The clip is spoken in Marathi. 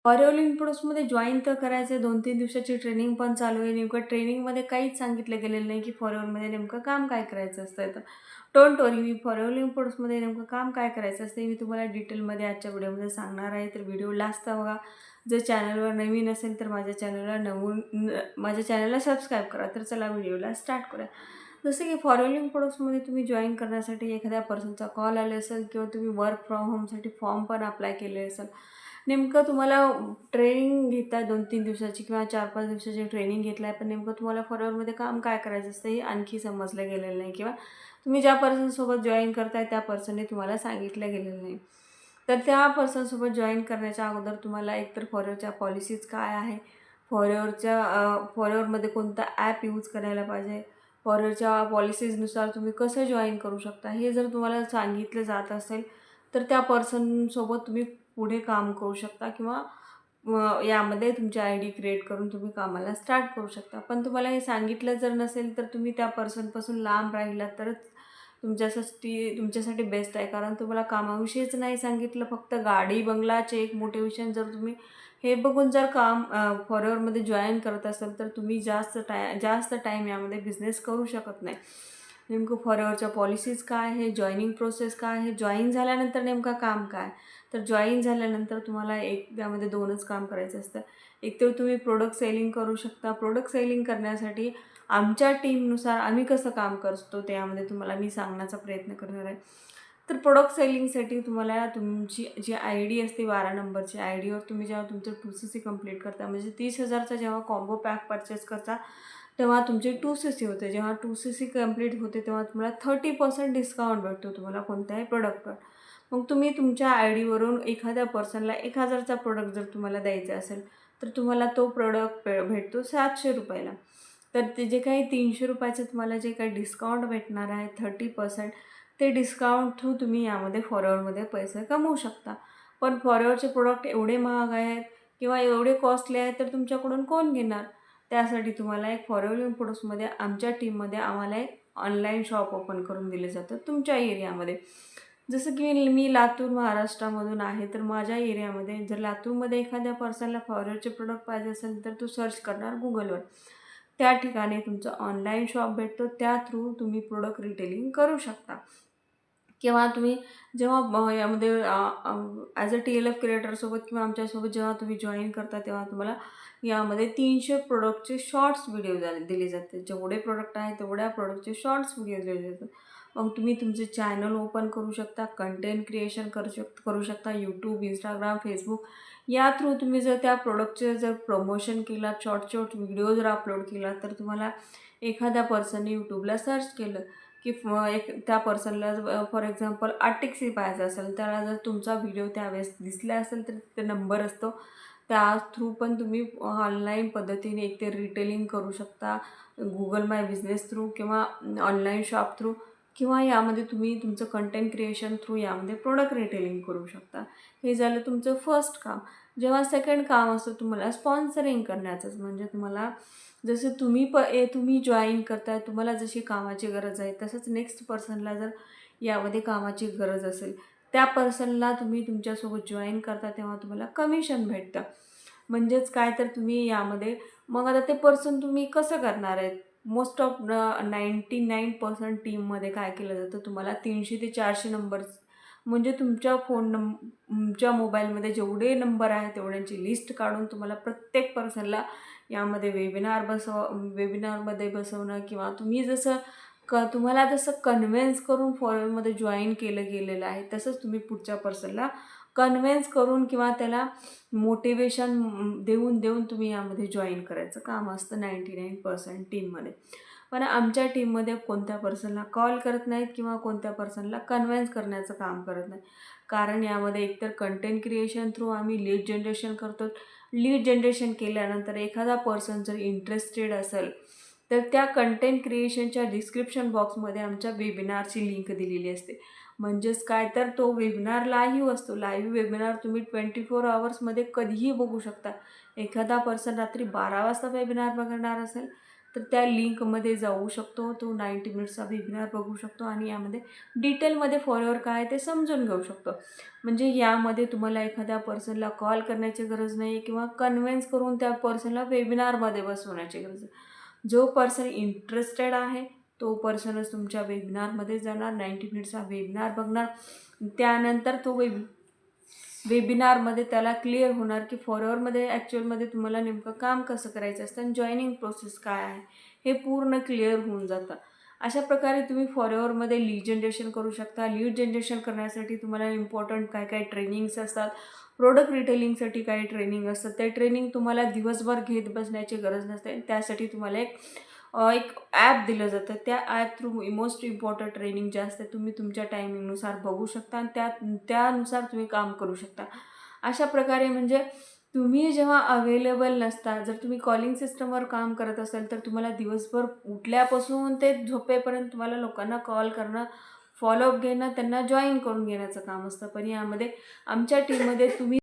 ऑरिओ इन्फोटेक्समध्ये जॉइन तर करायचं आहे. 2-3 दिवसाची ट्रेनिंग पण चालू आहे. नेमकं ट्रेनिंगमध्ये काहीच सांगितलं गेलेलं नाही, की फॉरएव्हरमध्ये नेमकं काम काय करायचं असतं. तर डोंट वरी, मी फॉरएव्हर इन्फोटेक्समध्ये नेमकं काम काय करायचं असतं हे मी तुम्हाला डिटेलमध्ये आजच्या व्हिडिओमध्ये सांगणार आहे. तर व्हिडिओ लास्ट बघा. जर चॅनलवर नवीन असेल तर माझ्या चॅनलला सबस्क्राईब करा. तर चला व्हिडिओला स्टार्ट करूया. जसं की फॉरएव्हर प्रोडक्ट्समध्ये तुम्ही जॉइन करण्यासाठी एखाद्या पर्सनचा कॉल आले असेल किंवा तुम्ही वर्क फ्रॉम होमसाठी फॉर्म पण अप्लाय केले असेल. नेमकं तुम्हाला ट्रेनिंग घेताय 2-3 दिवसाची किंवा 4-5 दिवसाची ट्रेनिंग घेतलं आहे, पण नेमकं तुम्हाला फॉरएव्हरमध्ये काम काय करायचं असतं हे आणखी समजलं गेलेलं नाही किंवा तुम्ही ज्या पर्सनसोबत जॉइन करताय त्या पर्सनने तुम्हाला सांगितलं गेलेलं नाही. तर त्या पर्सनसोबत जॉइन करण्याच्या अगोदर तुम्हाला एकतर फॉरएव्हरच्या पॉलिसीज काय आहे, फॉरएव्हरमध्ये कोणता ॲप यूज करायला पाहिजे, फॉरएव्हरच्या पॉलिसीजनुसार तुम्ही कसं जॉइन करू शकता, हे जर तुम्हाला सांगितलं जात असेल, तर त्या पर्सनसोबत तुम्ही पुढे काम करू शकता किंवा यामध्ये तुमची आय डी क्रिएट करून तुम्ही कामाला स्टार्ट करू शकता. पण तुम्हाला हे सांगितलं जर नसेल, तर तुम्ही त्या पर्सनपासून लांब राहिलात तरच तुमच्यासाठी बेस्ट आहे. कारण तुम्हाला कामाविषयीच नाही सांगितलं, फक्त गाडी, बंगला, चेक, मोटिवेशन जर तुम्ही हे बघून जर काम फॉरएव्हरमध्ये जॉइन करत असाल, तर तुम्ही जास्त टाईम यामध्ये बिझनेस करू शकत नाही. नेमकं फॉरएव्हरच्या पॉलिसीज काय आहे, जॉइनिंग प्रोसेस काय आहे, जॉइन झाल्यानंतर नेमकं काम काय. तर जॉइन झाल्यानंतर तुम्हाला त्यामध्ये 2च काम करायचं असतं. एक तर तुम्ही प्रोडक्ट सेलिंग करू शकता. प्रोडक्ट सेलिंग करण्यासाठी आमच्या टीमनुसार आम्ही कसं काम करतो त्यामध्ये तुम्हाला मी सांगण्याचा प्रयत्न करणार आहे. तर प्रोडक्ट सेलिंगसाठी तुम्हाला तुमची जी आय डी असते 12 नंबरची आय डीवर तुम्ही जेव्हा तुमचं 2CC कंप्लीट करता, म्हणजे 30,000चा जेव्हा कॉम्बो पॅक परचेस करता, तेव्हा तुमचे 2CC होते. जेव्हा 2CC कंप्लीट होते तेव्हा तुम्हाला 30% डिस्काउंट भेटतो तुम्हाला कोणत्याही प्रोडक्टवर. मग तुम्ही तुमच्या आय डीवरून एखाद्या पर्सनला 1,000चा प्रोडक्ट जर तुम्हाला द्यायचा असेल, तर तुम्हाला तो प्रोडक्ट भेटतो ₹700 ला. तर ते जे काही ₹300 तुम्हाला जे काही डिस्काउंट भेटणार आहे 30%, ते डिस्काउंट थ्रू तुम्ही यामध्ये फॉरएव्हरमध्ये पैसे कमवू शकता. पण फॉरएव्हरचे प्रोडक्ट एवढे महाग आहेत किंवा एवढे कॉस्टली आहेत, तर तुमच्याकडून कोण घेणार? त्यासाठी तुम्हाला एक फॉरएव्हर प्रोडक्ट्समध्ये आमच्या टीममध्ये आम्हाला एक ऑनलाईन शॉप ओपन करून दिले जातं तुमच्या एरियामध्ये. जसं की मी लातूर महाराष्ट्रामधून आहे, तर माझ्या एरियामध्ये जर लातूरमध्ये एखाद्या पर्सनला फॉरएव्हरचे प्रोडक्ट पाहिजे असेल, तर तो सर्च करणार गुगलवर. त्या ठिकाणी तुमचं ऑनलाईन शॉप भेटतो. त्या थ्रू तुम्ही प्रोडक्ट रिटेलिंग करू शकता. किंवा तुम्ही जेव्हा यामध्ये ॲज अ TLF क्रिएटरसोबत किंवा आमच्यासोबत जेव्हा तुम्ही जॉइन करता, तेव्हा तुम्हाला यामध्ये 300 प्रोडक्टचे शॉर्ट्स व्हिडिओ दिले जाते. जेवढे प्रोडक्ट आहेत तेवढ्या प्रोडक्टचे शॉर्ट्स व्हिडिओ दिले जातात. मग तुम्ही तुमचे चॅनल ओपन करू शकता, कंटेंट क्रिएशन करू शकता. यूट्यूब, इंस्टाग्राम, फेसबुक या थ्रू तुम्ही जर त्या प्रोडक्टचे जर प्रमोशन केला, शॉर्ट व्हिडिओ जर अपलोड केला, तर तुम्हाला एखाद्या पर्सनने यूट्यूबला सर्च केलं, की एक त्या पर्सनला फॉर एक्झाम्पल आर्टिकसी पाहायचं असेल, त्याला जर तुमचा व्हिडिओ त्यावेळेस दिसला असेल, तर ते नंबर असतो. त्या थ्रू पण तुम्ही ऑनलाईन पद्धतीने एक ते रिटेलिंग करू शकता. Google माय बिझनेस थ्रू किंवा ऑनलाईन शॉप थ्रू किंवा यामध्ये तुम्ही तुमचं कंटेंट क्रिएशन थ्रू यामध्ये प्रोडक्ट रिटेलिंग करू शकता. हे झालं तुमचं फर्स्ट काम. जेव्हा सेकंड काम असतं तुम्हाला स्पॉन्सरिंग करण्याचंच. म्हणजे तुम्हाला जसं तुम्ही जॉइन करताय, तुम्हाला जशी कामाची गरज आहे, तसंच नेक्स्ट पर्सनला जर यामध्ये कामाची गरज असेल, त्या पर्सनला तुम्ही तुमच्यासोबत जॉइन करता तेव्हा तुम्हाला कमिशन भेटतं. म्हणजेच काय, तर तुम्ही यामध्ये मग आता ते पर्सन तुम्ही कसं करणार आहेत? मोस्ट ऑफ 99% टीममध्ये काय केलं जातं, तुम्हाला 300 ते 400 नंबर्स म्हणजे तुमच्या मोबाईलमध्ये जेवढे नंबर आहेत तेवढ्यांची लिस्ट काढून तुम्हाला प्रत्येक पर्सनला यामध्ये वेबिनारमध्ये बसवणं किंवा तुम्ही तुम्हाला जसं कन्व्हिन्स करून फॉरएव्हरमध्ये जॉइन केलं गेलेलं आहे, तसंच तुम्ही पुढच्या पर्सनला कन्व्हिन्स करून किंवा त्याला मोटिवेशन देऊन तुम्ही यामध्ये जॉइन करायचं काम असतं 99% टीममध्ये. पण आमच्या टीममध्ये कोणत्या पर्सनला कॉल करत नाहीत किंवा कोणत्या पर्सनला कन्व्हिन्स करण्याचं काम करत नाही. कारण यामध्ये एकतर कंटेंट क्रिएशन थ्रू आम्ही लीड जनरेशन करतो. लीड जनरेशन केल्यानंतर एखादा पर्सन जर इंटरेस्टेड असेल, तर त्या कंटेंट क्रिएशनच्या डिस्क्रिप्शन बॉक्समध्ये आमच्या वेबिनारची लिंक दिलेली असते. म्हणजेच काय, तर तो वेबिनार लाईव्ह असतो. लाईव्ह वेबिनार तुम्ही 24 अवर्समध्ये कधीही बघू शकता. एखादा पर्सन रात्री 12 वाजता वेबिनार बघणार असेल, तर त्या लिंकमध्ये जाऊ शकतो. तो 90 मिनिट्सचा वेबिनार बघू शकतो आणि यामध्ये डिटेलमध्ये फॉलोअर काय आहे ते समजून घेऊ शकतो. म्हणजे यामध्ये तुम्हाला एखाद्या पर्सनला कॉल करण्याची गरज नाही किंवा कन्व्हिन्स करून त्या पर्सनला वेबिनारमध्ये बसवण्याची गरज आहे. जो पर्सन इंटरेस्टेड आहे तो पर्सनच तुमच्या वेबिनारमध्ये जाणार, 90 मिनिट्सचा वेबिनार बघणार. त्यानंतर तो वेबिनारमध्ये त्याला क्लिअर होणार की फॉलोअरमध्ये ॲक्च्युअलमध्ये तुम्हाला नेमकं काम कसं करायचं असतं आणि जॉईनिंग प्रोसेस काय आहे हे पूर्ण क्लिअर होऊन जातं. अशा प्रकारे तुम्ही फॉलोअरमध्ये लीड जनरेशन करू शकता. लीड जनरेशन करण्यासाठी तुम्हाला इम्पॉर्टंट काय काय ट्रेनिंग्स असतात. प्रोडक्ट रिटेलिंगसाठी काही ट्रेनिंग असतं. ते ट्रेनिंग तुम्हाला दिवसभर घेत बसण्याची गरज नसते. त्यासाठी तुम्हाला एक ॲप दिलं जातं. त्या app through most important training जे असते तुम्ही तुमच्या टायमिंगनुसार बघू शकता आणि त्यानुसार तुम्ही काम करू शकता. अशा प्रकारे म्हणजे तुम्ही जेव्हा अवेलेबल नसता, जर तुम्ही कॉलिंग सिस्टमवर काम करत असाल तर तुम्हाला दिवसभर उठल्यापासून ते झोपेपर्यंत तुम्हाला लोकांना कॉल करणं, फॉलोअप घेणं, त्यांना जॉईन करून घेण्याचं काम असतं. पण यामध्ये आमच्या टीममध्ये तुम्ही